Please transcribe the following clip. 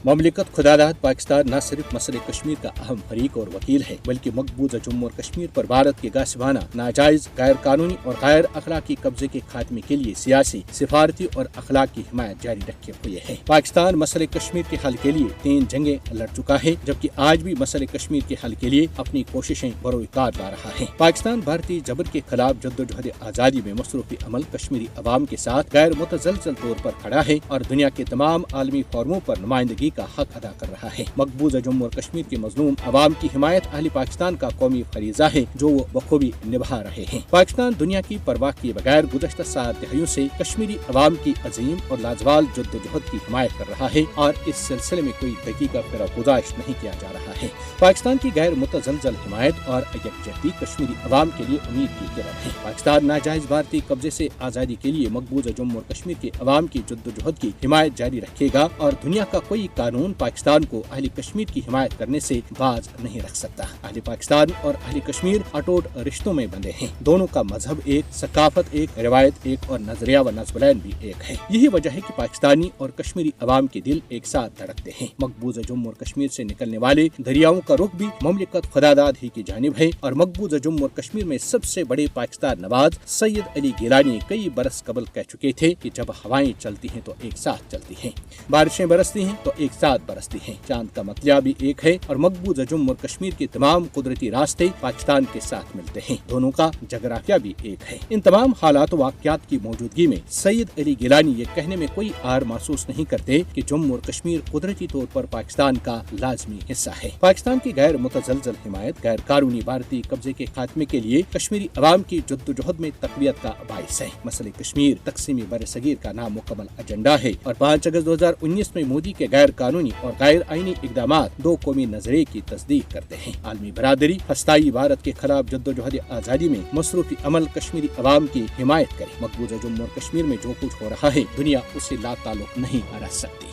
مملکت خداداد پاکستان نہ صرف مسئلہ کشمیر کا اہم فریق اور وکیل ہے بلکہ مقبوضہ جموں اور کشمیر پر بھارت کے غاصبانہ، ناجائز، غیر قانونی اور غیر اخلاقی قبضے کے خاتمے کے لیے سیاسی، سفارتی اور اخلاقی حمایت جاری رکھے ہوئے ہے۔ پاکستان مسئلہ کشمیر کے حل کے لیے 3 جنگیں لڑ چکا ہے، جبکہ آج بھی مسئلہ کشمیر کے حل کے لیے اپنی کوششیں بروئے کار لا رہا ہے۔ پاکستان بھارتی جبر کے خلاف جدوجہد آزادی میں مصروف عمل کشمیری عوام کے ساتھ غیر متزلزل طور پر کھڑا ہے اور دنیا کے تمام عالمی فورموں پر نمائندگی کا حق ادا کر رہا ہے۔ مقبوضہ جموں اور کشمیر کے مظلوم عوام کی حمایت اہل پاکستان کا قومی فریضہ ہے جو وہ بخوبی نبھا رہے ہیں۔ پاکستان دنیا کی پرواہ کیے بغیر گزشتہ 7 دہائیوں سے کشمیری عوام کی عظیم اور لازوال جدوجہد کی حمایت کر رہا ہے اور اس سلسلے میں کوئی دقیقہ فراموش نہیں کیا جا رہا ہے۔ پاکستان کی غیر متزلزل حمایت اور یکجہتی کشمیری عوام کے لیے امید کی کرن ہے۔ پاکستان ناجائز بھارتی قبضے سے آزادی کے لیے مقبوضہ جموں اور کشمیر کے عوام کی جدوجہد کی حمایت جاری رکھے گا اور دنیا کا کوئی قانون پاکستان کو اہل کشمیر کی حمایت کرنے سے باز نہیں رکھ سکتا۔ اہل پاکستان اور اہل کشمیر اٹوٹ رشتوں میں بندھے ہیں، دونوں کا مذہب ایک، ثقافت ایک، روایت ایک اور نظریہ و نصب العین بھی ایک ہے۔ یہی وجہ ہے کہ پاکستانی اور کشمیری عوام کے دل ایک ساتھ دھڑکتے ہیں۔ مقبوضہ جموں اور کشمیر سے نکلنے والے دریاؤں کا رخ بھی مملکت خداداد ہی کی جانب ہے اور مقبوضہ جموں اور کشمیر میں سب سے بڑے پاکستان نواز سید علی گیلانی کئی برس قبل کہہ چکے تھے کہ جب ہوائیں چلتی ہیں تو ایک ساتھ چلتی ہیں، بارشیں برستی ہیں تو ایک ساتھ برستی ہیں، چاند کا مطلع بھی ایک ہے اور مقبوضہ جموں اور کشمیر کے تمام قدرتی راستے پاکستان کے ساتھ ملتے ہیں، دونوں کا جغرافیہ بھی ایک ہے۔ ان تمام حالات و واقعات کی موجودگی میں سید علی گیلانی یہ کہنے میں کوئی عار محسوس نہیں کرتے کہ جموں اور کشمیر قدرتی طور پر پاکستان کا لازمی حصہ ہے۔ پاکستان کی غیر متزلزل حمایت غیر قانونی بھارتی قبضے کے خاتمے کے لیے کشمیری عوام کی جدوجہد میں تقویت کا باعث ہے۔ مسئلہ کشمیر تقسیمی برصغیر کا نامکمل ایجنڈا ہے اور 5 اگست 2019 میں مودی کے غیر قانونی اور غیر آئینی اقدامات 2 قومی نظریے کی تصدیق کرتے ہیں۔ عالمی برادری ہستائی بھارت کے خلاف جدوجہد آزادی میں مصروف عمل کشمیری عوام کی حمایت کرے۔ مقبوضہ جموں اور کشمیر میں جو کچھ ہو رہا ہے دنیا اسے لا تعلق نہیں رکھ سکتی۔